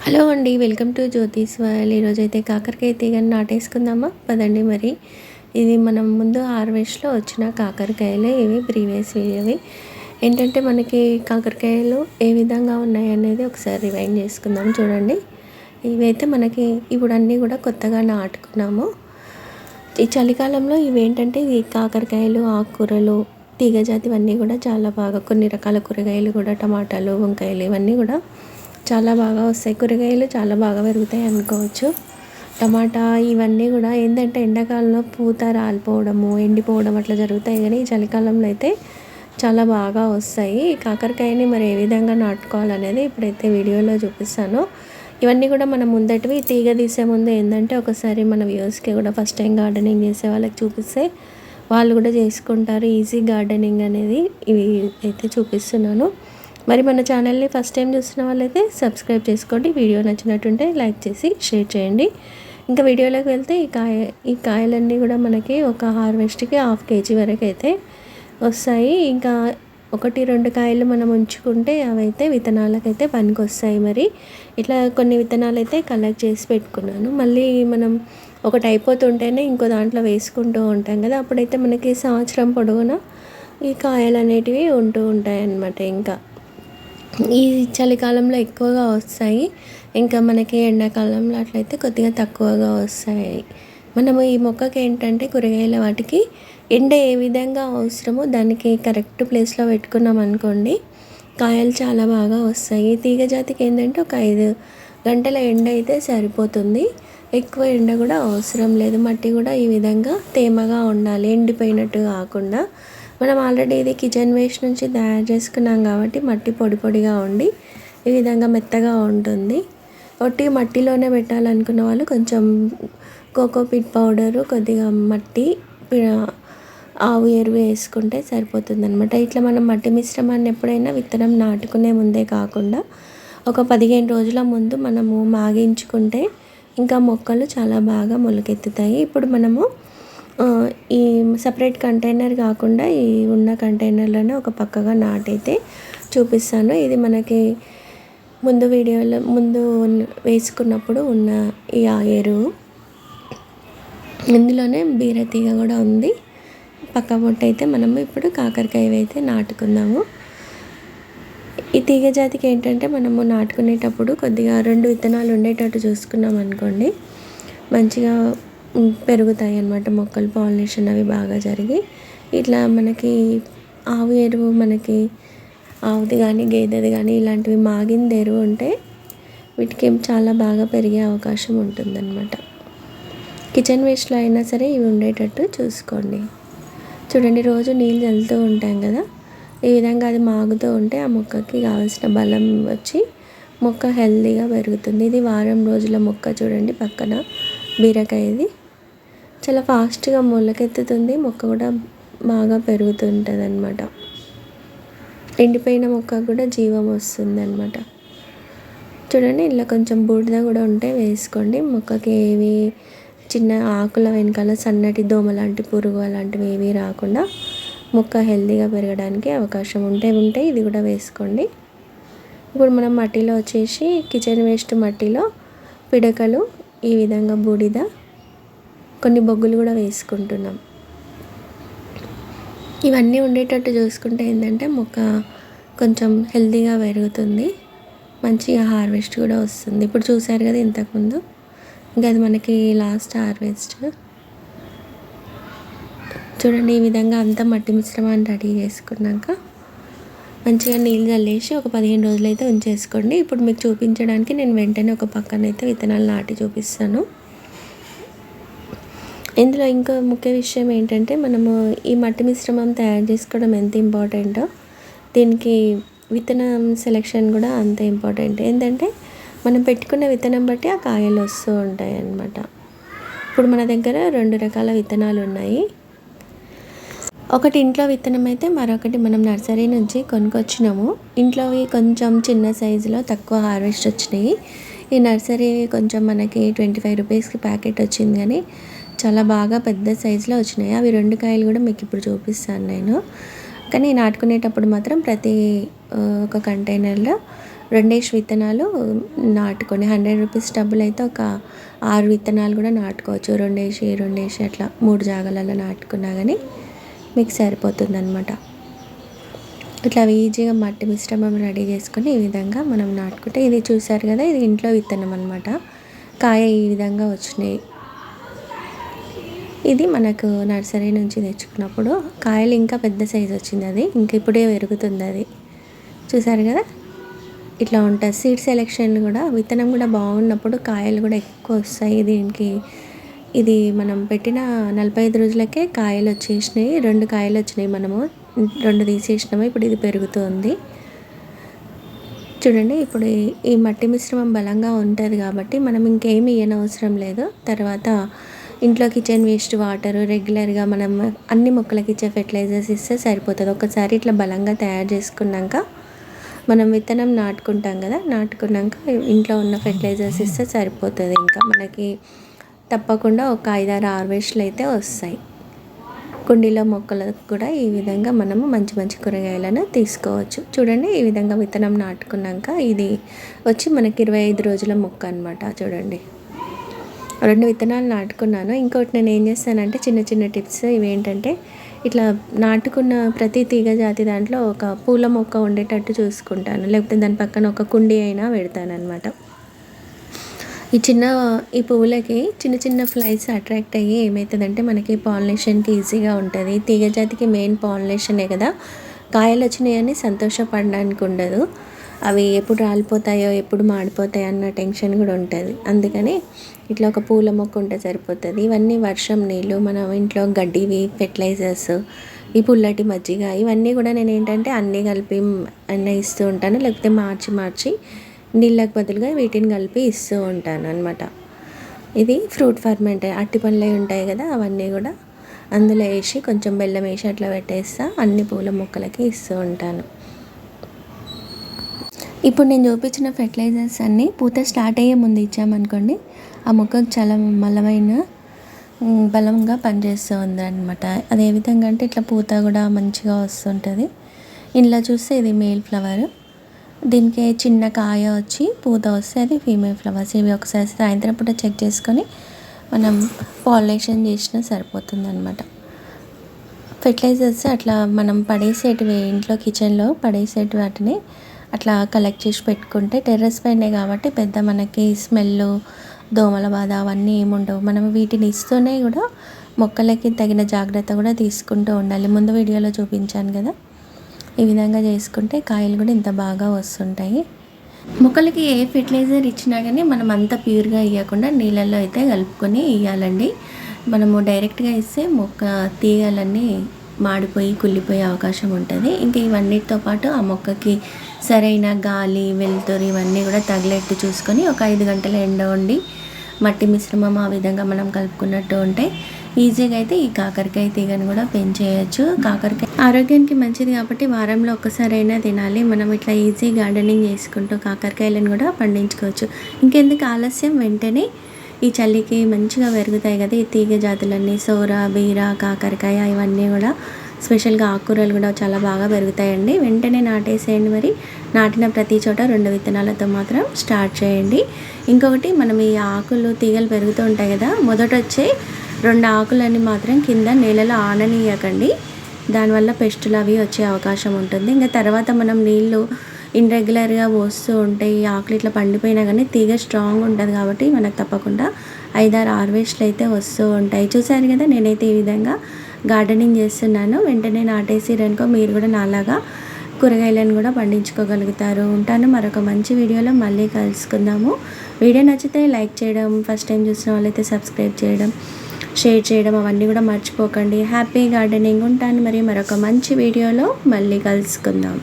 Hello అండి, welcome to జ్యోతిస్ world. ఈరోజైతే కాకరకాయ తీగని నాటేసుకుందామా పదండి. మరి ఇది మనం ముందు హార్వెస్ట్లో వచ్చిన కాకరకాయలే, ఇవి ప్రీవియస్ వీడియోవి. ఏంటంటే మనకి కాకరకాయలు ఏ విధంగా ఉన్నాయి అనేది ఒకసారి రివైండ్ చేసుకుందాం. చూడండి, ఇవైతే మనకి ఇప్పుడు అన్నీ కూడా కొత్తగా నాటుకున్నాము. ఈ చలికాలంలో ఇవేంటంటే ఈ కాకరకాయలు, ఆకుకూరలు, తీగజాతి ఇవన్నీ కూడా చాలా బాగా, కొన్ని రకాల కూరగాయలు కూడా, టమాటాలు, వంకాయలు ఇవన్నీ కూడా చాలా బాగా వస్తాయి. కూరగాయలు చాలా బాగా పెరుగుతాయి అనుకోవచ్చు. టమాటా ఇవన్నీ కూడా ఏంటంటే ఎండాకాలంలో పూత రాలిపోవడము, ఎండిపోవడం అట్లా జరుగుతాయి. కానీ ఈ చలికాలంలో అయితే చాలా బాగా వస్తాయి. కాకరకాయని మరి ఏ విధంగా నాటుకోవాలనేది ఇప్పుడైతే వీడియోలో చూపిస్తాను. ఇవన్నీ కూడా మనం ముందటివి తీగ తీసే ముందు ఏంటంటే ఒకసారి మన వ్యూవర్స్కి కూడా ఫస్ట్ టైం గార్డెనింగ్ చేసే వాళ్ళకి చూపిస్తే వాళ్ళు కూడా చేసుకుంటారు. ఈజీ గార్డెనింగ్ అనేది ఇవి అయితే చూపిస్తున్నాను. మరి మన ఛానల్ని ఫస్ట్ టైం చూస్తున్న వాళ్ళైతే సబ్స్క్రైబ్ చేసుకోండి. వీడియో నచ్చినట్టుంటే లైక్ చేసి షేర్ చేయండి. ఇంకా వీడియోలోకి వెళ్తే ఈ కాయలన్నీ కూడా మనకి ఒక హార్వెస్ట్కి 1/2 kg వరకు అయితే వస్తాయి. ఇంకా 1-2 కాయలు మనం ఉంచుకుంటే అవైతే విత్తనాలకైతే పనికి వస్తాయి. మరి ఇట్లా కొన్ని విత్తనాలు అయితే కలెక్ట్ చేసి పెట్టుకున్నాను. మళ్ళీ మనం ఒకటి అయిపోతుంటేనే ఇంకో దాంట్లో వేసుకుంటూ ఉంటాం కదా, అప్పుడైతే మనకి సంవత్సరం పొడవునా ఈ కాయలు అనేటివి ఉంటూ ఉంటాయి అన్నమాట. ఇంకా ఈ చలికాలంలో ఎక్కువగా వస్తాయి. ఇంకా మనకి ఎండాకాలంలో అట్లయితే కొద్దిగా తక్కువగా వస్తాయి. మనము ఈ మొక్కకి ఏంటంటే కూరగాయల వాటికి ఎండ ఏ విధంగా అవసరమో దానికి కరెక్ట్ ప్లేస్లో పెట్టుకున్నాం అనుకోండి, కాయలు చాలా బాగా వస్తాయి. తీగ జాతికి ఏంటంటే ఒక 5 గంటల ఎండ అయితే సరిపోతుంది. ఎక్కువ ఎండ కూడా అవసరం లేదు. మట్టి కూడా ఈ విధంగా తేమగా ఉండాలి, ఎండిపోయినట్టు కాకుండా. మనం ఆల్రెడీ ఇది కిచెన్ వేస్ట్ నుంచి తయారు చేసుకున్నాం కాబట్టి మట్టి పొడి పొడిగా ఉండి ఈ విధంగా మెత్తగా ఉంటుంది. ఒట్టి మట్టిలోనే పెట్టాలనుకున్న వాళ్ళు కొంచెం కోకోపీట్ పౌడరు, కొద్దిగా మట్టి, ఆవు ఎరువు వేసుకుంటే సరిపోతుంది అనమాట. ఇట్లా మనం మట్టి మిశ్రమాన్ని ఎప్పుడైనా విత్తనం నాటుకునే ముందే కాకుండా ఒక 15 రోజుల ముందు మనము మాగించుకుంటే ఇంకా మొక్కలు చాలా బాగా మొలకెత్తుతాయి. ఇప్పుడు మనము ఈ సపరేట్ కంటైనర్ కాకుండా ఈ ఉన్న కంటైనర్లోనే ఒక పక్కగా నాటైతే చూపిస్తాను. ఇది మనకి ముందు వీడియోలో ముందు వేసుకున్నప్పుడు ఉన్న ఈ ఎరువు, ఇందులోనే బీరతీగ కూడా ఉంది. పక్క పొట్టు అయితే మనము ఇప్పుడు కాకరకాయ అయితే నాటుకుందాము. ఈ తీగ జాతికి ఏంటంటే మనము నాటుకునేటప్పుడు కొద్దిగా 2 విత్తనాలు ఉండేటట్టు చూసుకున్నాం అనుకోండి, మంచిగా పెరుగుతాయి అన్నమాట. మొక్కలు పాలినేషన్ అవి బాగా జరిగి ఇట్లా మనకి ఆవు ఎరువు, మనకి ఆవుది కానీ గేదెది కానీ ఇలాంటివి మాగింది ఎరువు ఉంటే వీటికి చాలా బాగా పెరిగే అవకాశం ఉంటుందన్నమాట. కిచెన్ వేస్ట్లో అయినా సరే ఇవి ఉండేటట్టు చూసుకోండి. చూడండి, రోజు నీళ్ళు చల్లుతూ ఉంటాం కదా, ఈ విధంగా అది మాగుతూ ఉంటే ఆ మొక్కకి కావాల్సిన బలం వచ్చి మొక్క హెల్తీగా పెరుగుతుంది. ఇది వారం రోజుల మొక్క. చూడండి, పక్కన బీరకాయది చాలా ఫాస్ట్గా మొలకెత్తుతుంది. మొక్క కూడా బాగా పెరుగుతుంటుంది అన్నమాట. ఎండిపోయిన మొక్క కూడా జీవం వస్తుంది అన్నమాట. చూడండి, ఇలా కొంచెం బూడిద కూడా ఉంటే వేసుకోండి. మొక్కకి ఏవి చిన్న ఆకుల వెనకాల సన్నటి దోమ లాంటి పురుగు అలాంటివి ఏవి రాకుండా మొక్క హెల్తీగా పెరగడానికి అవకాశం ఉంటే ఇది కూడా వేసుకోండి. ఇప్పుడు మనం మట్టిలో వచ్చేసి కిచెన్ వేస్ట్ మట్టిలో పిడకలు, ఈ విధంగా బూడిద, కొన్ని బొగ్గులు కూడా వేసుకుంటున్నాం. ఇవన్నీ ఉండేటట్టు చూసుకుంటే ఏంటంటే మొక్క కొంచెం హెల్తీగా పెరుగుతుంది, మంచిగా హార్వెస్ట్ కూడా వస్తుంది. ఇప్పుడు చూసారు కదా ఇంతకుముందు, ఇంకా అది మనకి లాస్ట్ హార్వెస్ట్. చూడండి, ఈ విధంగా అంతా మట్టి మిశ్రమాన్ని రెడీ చేసుకున్నాక మంచిగా నీళ్ళు చల్లేసి ఒక 15 రోజులు అయితే ఉంచేసుకోండి. ఇప్పుడు మీకు చూపించడానికి నేను వెంటనే ఒక పక్కనైతే విత్తనాలు నాటి చూపిస్తాను. ఇందులో ఇంకో ముఖ్య విషయం ఏంటంటే మనము ఈ మట్టి మిశ్రమం తయారు చేసుకోవడం ఎంత ఇంపార్టెంటో దీనికి విత్తనం సెలెక్షన్ కూడా అంత ఇంపార్టెంట్. ఏంటంటే మనం పెట్టుకున్న విత్తనం బట్టి ఆ కాయలు వస్తూ ఉంటాయి అన్నమాట. ఇప్పుడు మన దగ్గర 2 రకాల విత్తనాలు ఉన్నాయి. ఒకటి ఇంట్లో విత్తనం అయితే, మరొకటి మనం నర్సరీ నుంచి కొనుక్కొచ్చినాము. ఇంట్లోవి కొంచెం చిన్న సైజులో తక్కువ హార్వెస్ట్ వచ్చినాయి. ఈ నర్సరీ కొంచెం మనకి 25 రూపీస్కి ప్యాకెట్ వచ్చింది, కానీ చాలా బాగా పెద్ద సైజులో వచ్చినాయి. అవి 2 కాయలు కూడా మీకు ఇప్పుడు చూపిస్తాను నేను. కానీ నాటుకునేటప్పుడు మాత్రం ప్రతి ఒక కంటైనర్లో రెండేసి విత్తనాలు నాటుకొని 100 రూపీస్ డబ్బులు అయితే ఒక 6 విత్తనాలు కూడా నాటుకోవచ్చు. రెండేసి అట్లా 3 జాగాలలో నాటుకున్నా కానీ మీకు సరిపోతుందన్నమాట. ఇట్లా ఈజీగా మట్టి మిశ్రమం రెడీ చేసుకొని ఈ విధంగా మనం నాటుకుంటే, ఇది చూసారు కదా, ఇది ఇంట్లో విత్తనం అనమాట. కాయ ఈ విధంగా వచ్చినాయి. ఇది మనకు నర్సరీ నుంచి తెచ్చుకున్నప్పుడు కాయలు ఇంకా పెద్ద సైజు వచ్చింది. అది ఇంక ఇప్పుడే పెరుగుతుంది. అది చూసారు కదా, ఇట్లా ఉంటుంది. సీడ్ సెలెక్షన్ కూడా, విత్తనం కూడా బాగున్నప్పుడు కాయలు కూడా ఎక్కువ వస్తాయి. దీనికి ఇది మనం పెట్టిన 45 రోజులకే కాయలు వచ్చేసినాయి. 2 కాయలు వచ్చినాయి. మనము 2 తీసేసినాము. ఇప్పుడు ఇది పెరుగుతుంది చూడండి. ఇప్పుడు ఈ మట్టి మిశ్రమం బలంగా ఉంటుంది కాబట్టి మనం ఇంకేమి ఇవ్వనవసరం లేదు. తర్వాత ఇంట్లో కిచెన్ వేస్ట్ వాటర్ రెగ్యులర్గా మనం అన్ని మొక్కలకి ఇచ్చే ఫెర్టిలైజర్స్ ఇస్తే సరిపోతుంది. ఒకసారి ఇట్లా బలంగా తయారు చేసుకున్నాక మనం విత్తనం నాటుకుంటాం కదా, నాటుకున్నాక ఇంట్లో ఉన్న ఫెర్టిలైజర్స్ ఇస్తే సరిపోతుంది. ఇంకా మనకి తప్పకుండా ఒక 5-6 హార్వెస్ట్లు అయితే వస్తాయి. కుండీలో మొక్కలకు కూడా ఈ విధంగా మనము మంచి మంచి కూరగాయలను తీసుకోవచ్చు. చూడండి, ఈ విధంగా విత్తనం నాటుకున్నాక ఇది వచ్చి మనకి 25 రోజుల మొక్క అనమాట. చూడండి, 2 విత్తనాలు నాటుకున్నాను. ఇంకోటి నేను ఏం చేస్తానంటే చిన్న చిన్న టిప్స్ ఇవేంటంటే, ఇట్లా నాటుకున్న ప్రతి తీగ జాతి దాంట్లో ఒక పూల మొక్క ఉండేటట్టు చూసుకుంటాను. లేకపోతే దాని పక్కన ఒక కుండీ అయినా పెడతాను అనమాట. ఈ పువ్వులకి చిన్న చిన్న ఫ్లైస్ అట్రాక్ట్ అయ్యి ఏమవుతుందంటే మనకి పాలినేషన్కి ఈజీగా ఉంటుంది. తీగ జాతికి మెయిన్ పాలినేషనే కదా. కాయలు వచ్చినాయని సంతోషపడడానికి ఉండదు. అవి ఎప్పుడు రాలిపోతాయో ఎప్పుడు మాడిపోతాయో అన్న టెన్షన్ కూడా ఉంటుంది. అందుకని ఇట్లా ఒక పూల మొక్క ఉంటే సరిపోతుంది. ఇవన్నీ వర్షం నీళ్ళు, మనం ఇంట్లో గడ్డివి, ఫెర్టిలైజర్స్, ఈ పుల్లటి మజ్జిగ, ఇవన్నీ కూడా నేను ఏంటంటే అన్నీ కలిపి అన్నీ ఇస్తూ ఉంటాను. లేకపోతే మార్చి నీళ్ళకు బదులుగా వీటిని కలిపి ఇస్తూ ఉంటాను అనమాట. ఇది ఫ్రూట్ ఫర్మెంట్, అట్టి పండ్లు ఉంటాయి కదా, అవన్నీ కూడా అందులో వేసి కొంచెం బెల్లం వేసి అట్లా పెట్టేస్తా. అన్ని పూల మొక్కలకి ఇస్తూ ఉంటాను. ఇప్పుడు నేను చూపించిన ఫెర్టిలైజర్స్ అన్నీ పూత స్టార్ట్ అయ్యే ముందు ఇచ్చామనుకోండి, ఆ మొక్కకు చాలా బలంగా పనిచేస్తూ ఉంది అనమాట. అది ఏ విధంగా అంటే ఇట్లా పూత కూడా మంచిగా వస్తుంటుంది. ఇంట్లో చూస్తే ఇది మేల్ ఫ్లవర్, దీనికి చిన్న కాయ వచ్చి పూత వస్తే అది ఫీమేల్ ఫ్లవర్స్. ఇవి ఒకసారి సాయంత్రం పూట చెక్ చేసుకొని మనం పాలినేషన్ చేసినా సరిపోతుంది అనమాట. ఫెర్టిలైజర్స్ అట్లా మనం పడేసేటివి, ఇంట్లో కిచెన్లో పడేసేటి వాటిని అట్లా కలెక్ట్ చేసి పెట్టుకుంటే, టెర్రస్ పైనే కాబట్టి పెద్ద మనకి స్మెల్, దోమల బాధ అవన్నీ ఏముండవు. మనం వీటిని ఇస్తూనే కూడా మొక్కలకి తగిన జాగ్రత్త కూడా తీసుకుంటూ ఉండాలి. ముందు వీడియోలో చూపించాను కదా, ఈ విధంగా చేసుకుంటే కాయలు కూడా ఇంత బాగా వస్తుంటాయి. మొక్కలకి ఏ ఫెర్టిలైజర్ ఇచ్చినా కానీ మనం అంత ప్యూర్గా ఇవ్వకుండా నీళ్ళల్లో అయితే కలుపుకొని ఇవ్వాలండి. మనము డైరెక్ట్గా ఇస్తే మొక్క తీగలన్నీ మాడిపోయి కుళ్ళిపోయే అవకాశం ఉంటుంది. ఇంకా ఇవన్నిటితో పాటు ఆ మొక్కకి సరైన గాలి, వెలుతురు ఇవన్నీ కూడా తగిలేట్టు చూసుకొని ఒక 5 గంటల ఎండ ఉండి మట్టి మిశ్రమం ఆ విధంగా మనం కలుపుకున్నట్టు ఉంటే ఈజీగా అయితే ఈ కాకరకాయ తీగను కూడా పెంచేయచ్చు. కాకరకాయ ఆరోగ్యానికి మంచిది కాబట్టి వారంలో ఒక్కసారైనా తినాలి. మనం ఇట్లా ఈజీ గార్డెనింగ్ చేసుకుంటూ కాకరకాయలను కూడా పండించుకోవచ్చు. ఇంకెందుకు ఆలస్యం, వెంటనే ఈ చలికి మంచిగా పెరుగుతాయి కదా ఈ తీగ జాతులన్నీ. సోర, బీర, కాకరకాయ ఇవన్నీ కూడా స్పెషల్గా ఆకుకూరలు కూడా చాలా బాగా పెరుగుతాయండి. వెంటనే నాటేసేయండి. మరి నాటిన ప్రతి చోట 2 విత్తనాలతో మాత్రం స్టార్ట్ చేయండి. ఇంకొకటి, మనం ఈ ఆకులు తీగలు పెరుగుతూ ఉంటాయి కదా, మొదట వచ్చే 2 ఆకులని మాత్రం కింద నేలలో ఆననీయకండి. దానివల్ల పెస్టులు అవి వచ్చే అవకాశం ఉంటుంది. ఇంకా తర్వాత మనం నీళ్ళు ఇన్రెగ్యులర్గా పోస్తూ ఉంటే ఈ ఆకులు ఇట్లా పండిపోయినా కానీ తీగ స్ట్రాంగ్ ఉంటుంది కాబట్టి మనకు తప్పకుండా 5-6 హార్వెస్ట్లు అయితే వస్తూ ఉంటాయి. చూసారు కదా, నేనైతే ఈ విధంగా గార్డెనింగ్ చేస్తున్నాను. వెంటనే నాటేసిరనుకో మీరు కూడా నాలాగా కూరగాయలను కూడా పండించుకోగలుగుతారు. ఉంటాను మరొక మంచి వీడియోలో మళ్ళీ కలుసుకుందాము. వీడియో నచ్చితే లైక్ చేయడం, ఫస్ట్ టైం చూసిన వాళ్ళైతే సబ్స్క్రైబ్ చేయడం, షేర్ చేయడం అవన్నీ కూడా మర్చిపోకండి. Happy gardening. ఉంటాను మరి మరొక మంచి వీడియోలో మళ్ళీ కలుసుకుందాం.